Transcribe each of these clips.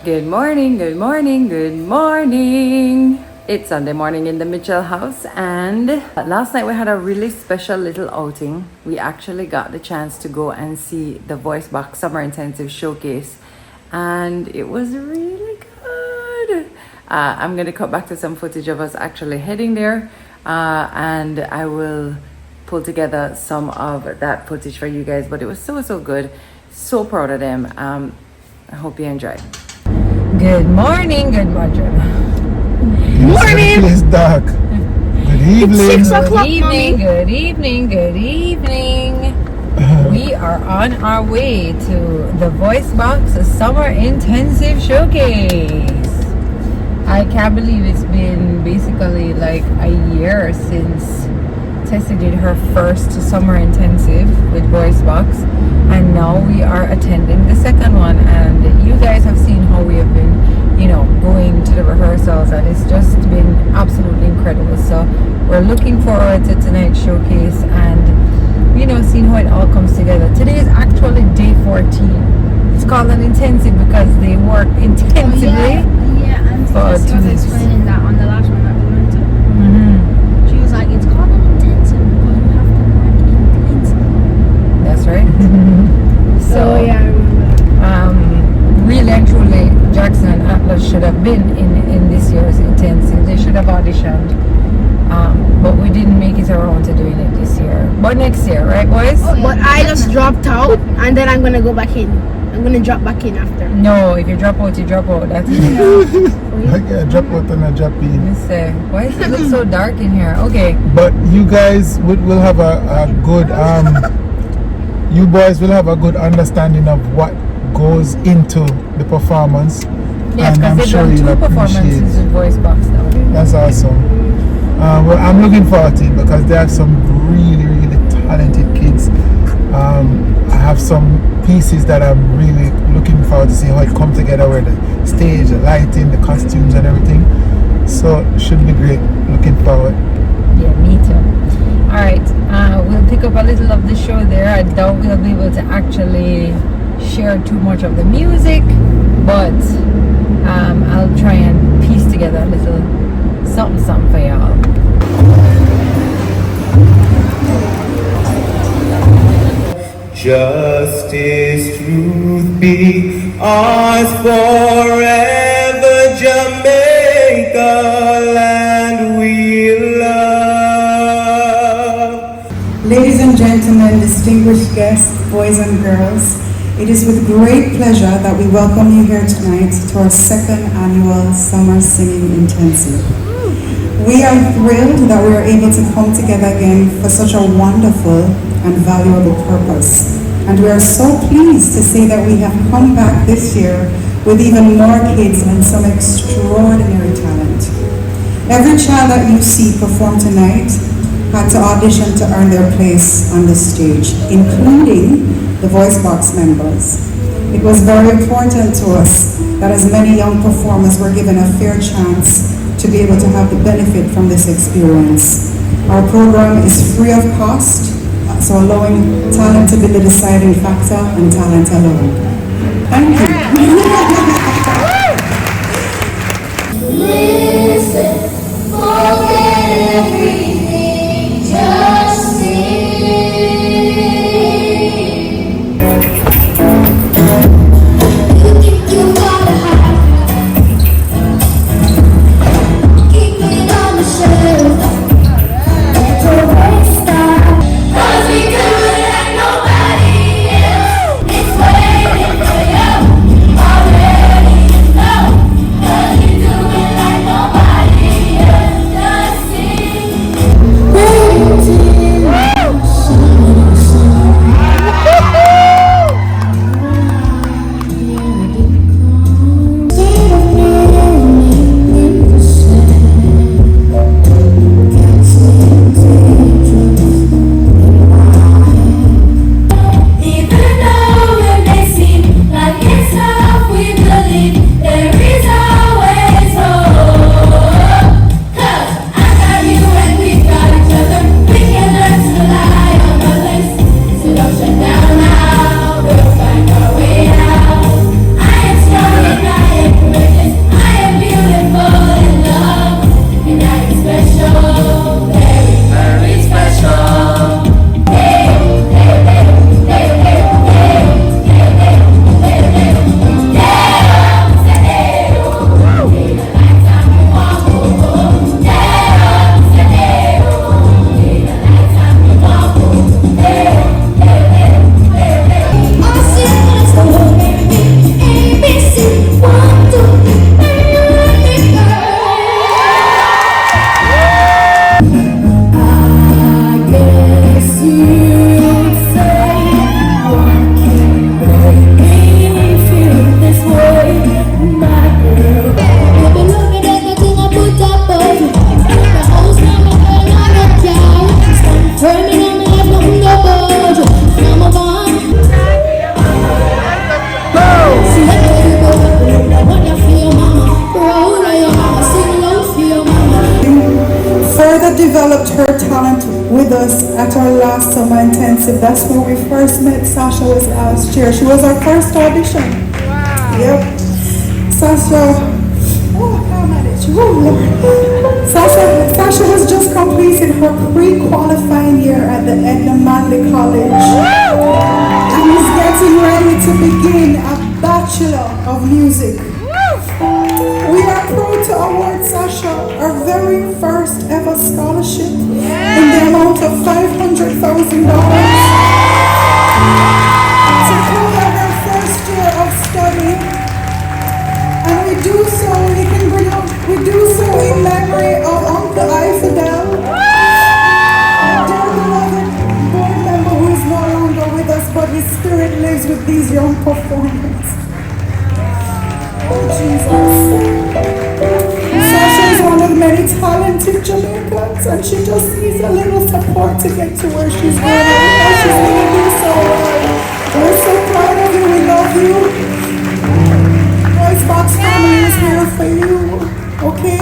Good morning, good morning, good morning. It's Sunday morning in the Mitchell house, and last night we had a really special little outing. We actually got the chance to go and see the Voice Box Summer Intensive Showcase, and it was really good. I'm going to cut back to some footage of us actually heading there, and I will pull together some of that footage for you guys, but it was so good. So proud of them. I hope you enjoy. Good morning, good morning. Morning! It's dark. Good evening. It's 6 o'clock, good evening. We are on our way to the Voice Box Summer Intensive Showcase. I can't believe it's been basically like a year since Tessie did her first summer intensive with Voice Box, and now we are attending the second one, and you guys have seen how we have been, going to the rehearsals, and it's just been absolutely incredible. So we're looking forward to tonight's showcase and seeing how it all comes together. Today is actually day 14. It's called an intensive because they work intensively. And Tessie was explaining that on the last one that we went to. She was like, it's called an intensive because we have to work intensely. That's right. So I remember. Really and truly, Jackson and Atlas should have been in this year's intensive. They should have auditioned, but we didn't make it around to doing it this year. But next year, right, boys? But I just dropped out, and then I'm gonna go back in. I'm gonna drop back in after. No, if you drop out, you drop out. That's it. I can't drop out and I drop in. Let's say, why does it look so dark in here? Okay. But you guys will have a good you boys will have a good understanding of what goes into the performance. Yeah, because they've done 2 performances in Voice Box now. That's awesome. Well, I'm looking forward to it because there are some really talented kids. I have some pieces that I'm really looking forward to see how it come together with the stage, the lighting, the costumes and everything. So it should be great. Looking forward. Yeah, me too. Alright, we'll pick up a little of the show there. I doubt we'll be able to actually share too much of the music, but I'll try and piece together a little something for y'all. Justice, truth be ours forever, Jamaica, land we love. Ladies and gentlemen, distinguished guests, boys and girls, it is with great pleasure that we welcome you here tonight to our 2nd annual Summer Singing Intensive. We are thrilled that we are able to come together again for such a wonderful and valuable purpose. And we are so pleased to say that we have come back this year with even more kids and some extraordinary talent. Every child that you see perform tonight had to audition to earn their place on the stage, including the Voice Box members. It was very important to us that as many young performers were given a fair chance to be able to have the benefit from this experience. Our program is free of cost, so allowing talent to be the deciding factor and talent alone. Thank you. Listen, forget everything, just sing. You think you gotta hide, keep it on the shelf, don't waste time, 'cause we do it like nobody else. It's waiting for you. Sasha developed her talent with us at our last summer intensive. That's where we first met. Sasha was last year. She was our first audition. Wow. Yep. Sasha, oh, how managed. Oh, Lord. Sasha has just completed her pre-qualifying year at the Edna Manley College. And is getting ready to begin a Bachelor of Music. We are proud to award Sasha our very first ever scholarship in the amount of $500,000 to cover her first year of study. And we do so in memory of Uncle Ifidel, dear beloved board member who is no longer with us, but his spirit lives with these young performers. Oh, Jesus. Sasha is one of many talented Jamaicans, and she just needs a little support to get to where she's going. And she's going to do so well. We're so proud of you. We love you. Voice Box family is here for you. Okay?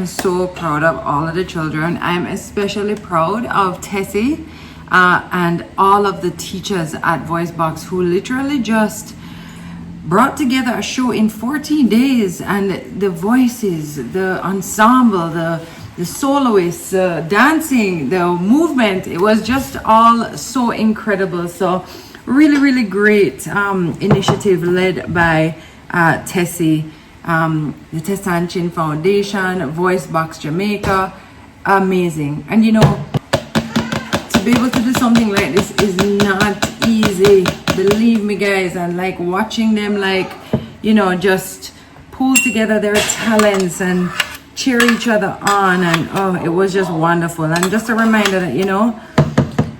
So proud of all of the children. I'm especially proud of Tessie and all of the teachers at Voice Box who literally just brought together a show in 14 days, and the voices, the ensemble, the soloists, dancing, the movement, it was just all so incredible. So really great initiative led by Tessie, the Tessa and Chin Foundation, Voice Box Jamaica. Amazing. And you know, to be able to do something like this is not easy, believe me guys. And like watching them, like, you know, just pull together their talents and cheer each other on, and oh, it was just wonderful. And just a reminder that, you know,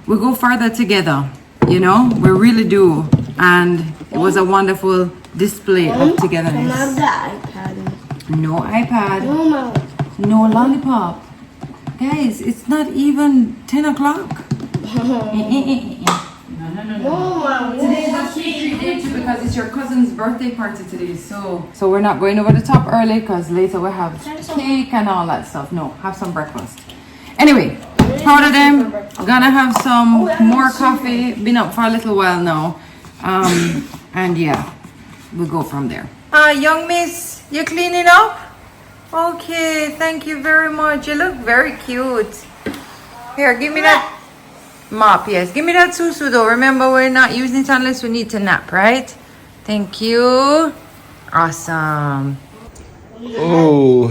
we go further together, you know, we really do. And it was a wonderful display of togetherness. No iPad, no lollipop. Guys, it's not even 10 o'clock. No. Today is a sweet treat day too, because it's your cousin's birthday party today. So we're not going over the top early, because later we have cake and all that stuff. No, have some breakfast. Anyway, proud of them. Gonna have some more coffee. Been up for a little while now. And yeah, we'll go from there. Young miss, you cleaning up? Okay, thank you very much. You look very cute. Here, give me that mop. Yes, give me that susu though. Remember, we're not using it unless we need to nap, right? Thank you. Awesome. Oh,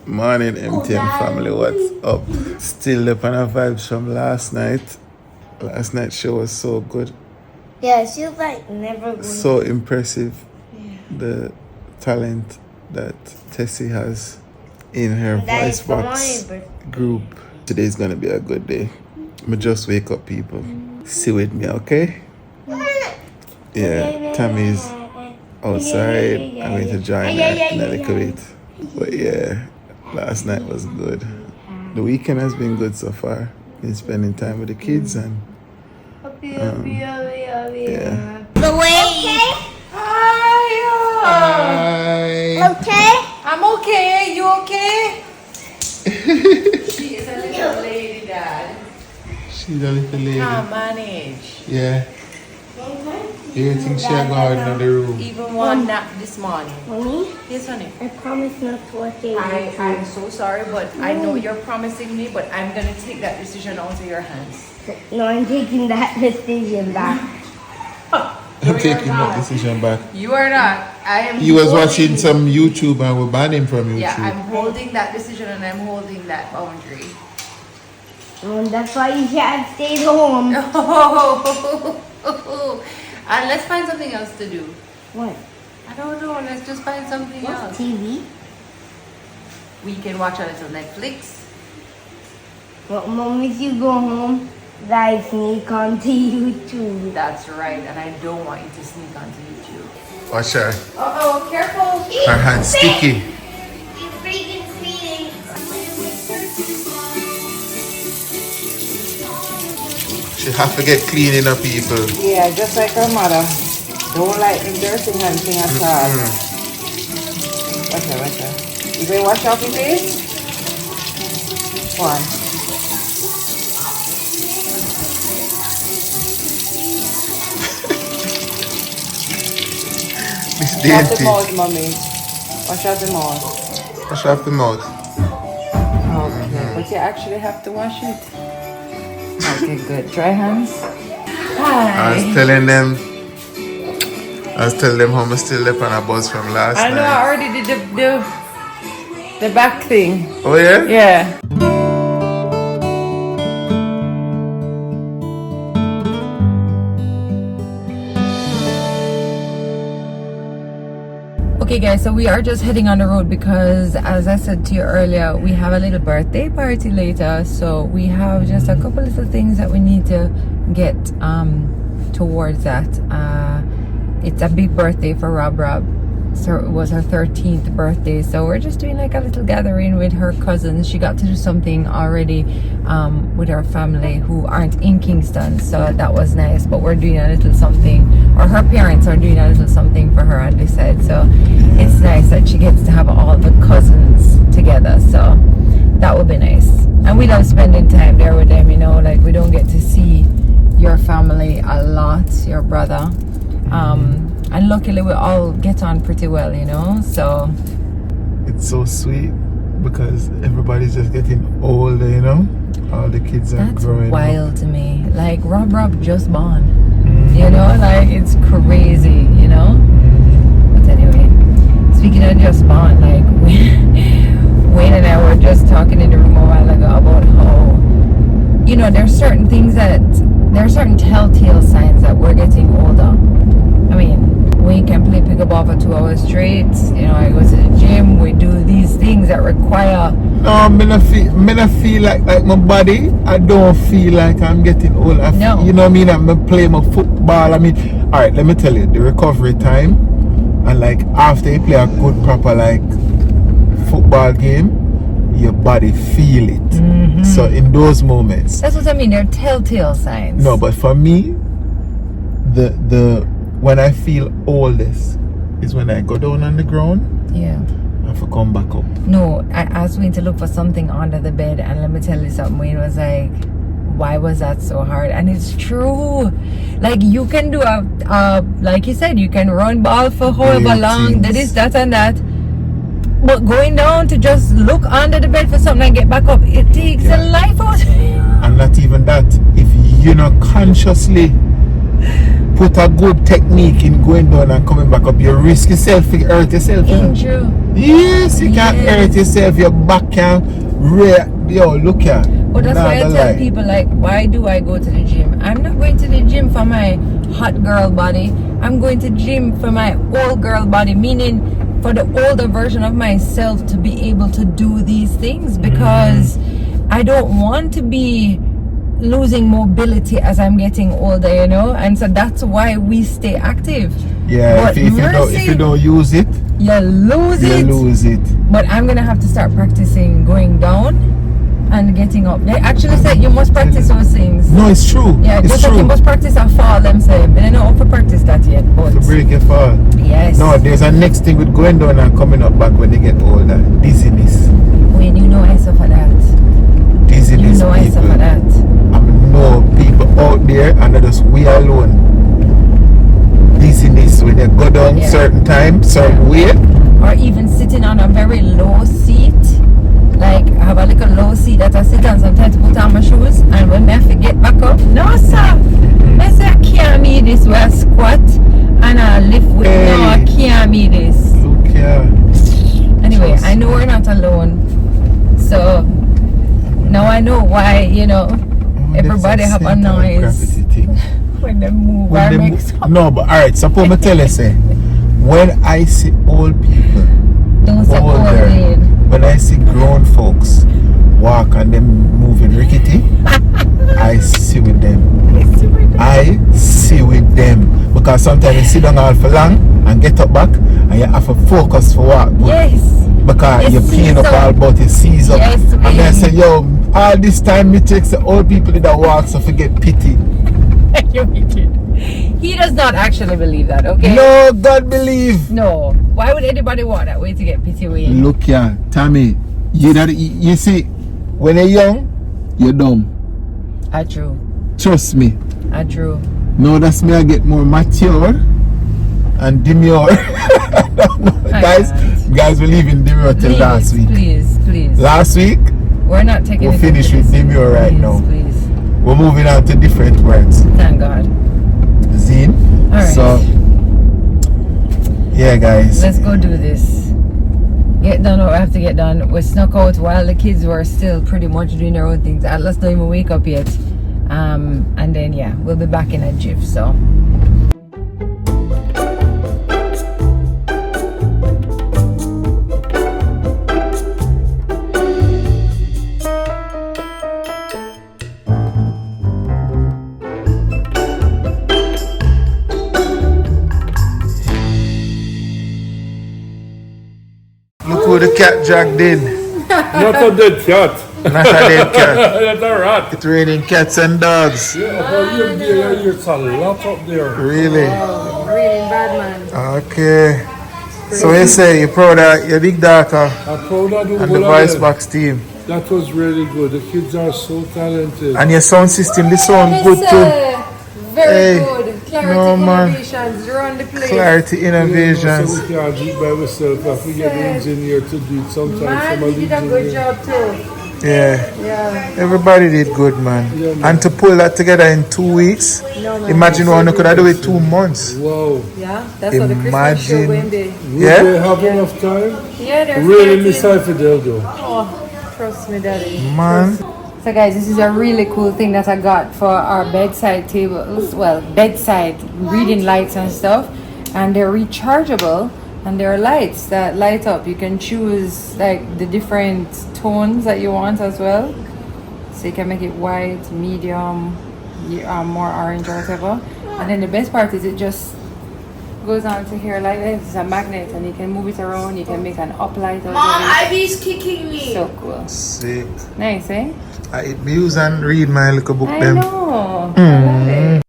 morning MTM family, what's up? Still the kind of vibes from last night. Last night's show was so good. Yeah, she was like never going. So impressive. Yeah. The talent that Tessie has in her Voice Box group. Today's gonna be a good day. I'ma just wake up, people. See with me, okay? Yeah, Tami's outside. I'm going to join her in a little bit. But yeah, last night was good. The weekend has been good so far. Been spending time with the kids and yeah. The way. Hi. Okay. I'm okay. You okay? She is a little lady, Dad. She's a little lady. Can't manage. Yeah. You think she'll go out in the room? Even one nap this morning. Mommy? Yes, honey. I promise not to watch it. I'm so sorry, but I know you're promising me, but I'm gonna take that decision out of your hands. No, I'm taking that decision back. I'm taking that decision back. You are not. I am. He was holding- watching some YouTube and we banned him from YouTube. Yeah, I'm holding that decision and I'm holding that boundary. That's why you can't stay home. And let's find something else to do. What? I don't know. Let's just find something else. TV? We can watch a little Netflix. What moment you go home, I sneak onto YouTube. That's right. And I don't want you to sneak onto YouTube. Watch her. Uh-oh, careful. Her hand's sticky. You freaking feeding. She have to get cleaning up, people. Yeah, just like her mother. Don't like the dirty hand thing at all. Watch her. You going to wash off your face? Go on. This Wash off the dainty. mouth, mommy. Wash off the mouth. Wash off the mouth. Okay, but you actually have to wash it. Okay, good. Dry hands. I was telling them how much still left on a bus from last I know. night. I already did the back thing. Oh yeah? Yeah. Okay guys, so we are just heading on the road because, as I said to you earlier, we have a little birthday party later. So we have just a couple little things that we need to get towards that. It's a big birthday for Rob. So it was her 13th birthday. So we're just doing like a little gathering with her cousins. She got to do something already with her family who aren't in Kingston. So that was nice. But we're doing a little something, or her parents are doing a little something for her on this side. So it's nice that she gets to have all the cousins together. So that would be nice. And we love spending time there with them, you know, like we don't get to see your family a lot, your brother. And luckily we all get on pretty well, you know, so It's so sweet because everybody's just getting older, you know? All the kids are that's growing wild up. to me. Like Rob just born, you know, like it's crazy, you know. But anyway, speaking of just born, like Wayne and I were just talking in the room a while ago about how, you know, there's certain things that, there are certain telltale signs that we're getting older. I mean, we can play pickleball for 2 hours straight. You know, I go to the gym. We do these things that require. No, me not feel like my body. I don't feel like I'm getting old. No. You know what I mean? I'm playing my football. I mean, all right. Let me tell you, the recovery time, and like after you play a good proper like football game, your body feel it. So in those moments. That's what I mean. They're telltale signs. No, but for me, the when I feel oldest is when I go down on the ground. Yeah. I have to come back up. No, I asked Wayne to look for something under the bed, and let me tell you something. Wayne was like, "Why was that so hard?" And it's true. Like you can do a like you said, you can run ball for however long, this, that, and that. But going down to just look under the bed for something and get back up, it takes a life out. And not even that. If you not consciously put a good technique in going down and coming back up, you risk yourself to hurt yourself. Ain't true. Yes, you can't hurt yourself. Your back can yo, look at. But that's why I tell people, like, why do I go to the gym? I'm not going to the gym for my hot girl body. I'm going to the gym for my old girl body, meaning for the older version of myself to be able to do these things, because I don't want to be losing mobility as I'm getting older, you know. And so that's why we stay active. Yeah, but if you don't use it, you lose it. But I'm gonna have to start practicing going down and getting up. They actually said you must practice those things. No, it's true. Yeah, it's just true. like you must practice a fall, them say. But I don't know how to practice that yet. But To break your fall. yes. No, there's a next thing with going down and coming up back when they get older. Dizziness. When you know I suffer that. Dizziness, You know I people. suffer that. I know people out there and not just we alone. Dizziness when they go down certain time, certain way. Or even sitting on a very low seat. Like I have a little low seat that I sit on sometimes to put on my shoes, and when I have to get back up, no sir. I say I can't be this way I squat. me this. Look here. Anyway, Trust I know we're not alone. So now I know why, everybody have a noise when they move or mix up. No, but alright, suppose me tell you say, when I see old people, Don't support older, it. when I see grown folks walk and them moving rickety, I see with them. I see with them. Because sometimes you sit down all for long and get up back and you have to focus for what? Yes. Because you're peeing up all about your seas up. Yes, and then I baby. say, yo, all this time it takes the old people that walk so forget pity. He does not actually believe that, okay? No, God believe. No. Why would anybody walk that way to get pity with? Look here, Tami, you see, when you're young, you're dumb. I true. Trust me. I true. No, that's me. I get more mature and demure. No, guys, we leave in demure till last week. Please. Last week, We're not taking we're it finished into with this. demure right Please, now. Please. We're moving on to different words. Thank God. Zine. Alright. So, yeah, guys. Let's go do this. Get done what we have to get done. We snuck out while the kids were still pretty much doing their own things. Let's not even wake up yet. And then yeah, we'll be back in a jiff. So. Look who the cat dragged in. Not a dead cat. Not a dead cat. Not a rat. It's raining cats and dogs. Yeah, but you're a lot up there. Really? Really bad man. Okay. So you say you're proud of your big daughter I'm proud of and the voice box team. That was really good. The kids are so talented. And your sound system, the sound good too. Very Hey, good. Clarity no, man. innovations. Run the place. Clarity So Innovations. we can't do it by ourselves. If we get the engineer to do it sometimes. Man, you did a good job too. Yeah. Yeah. Everybody did good, man. Yeah, man. And to pull that together in 2 weeks, imagine one could have do it 2 months. Wow. Yeah, that's what the Christmas show Imagine. going be. Will Yeah? they have enough time? Yeah, they're Really miss starting. Fidel though. Oh, trust me, daddy. Man. So guys, this is a really cool thing that I got for our bedside tables. Well, bedside reading lights and stuff. And they're rechargeable. And there are lights that light up. You can choose like the different tones that you want as well. So you can make it white, medium, more orange or whatever. And then the best part is it just goes on to here like this. It's a magnet and you can move it around. You can make an uplight out Mom, of it. Ivy's kicking me. So cool. Sick. Nice, eh? I use and read my little book I them. know. I love it.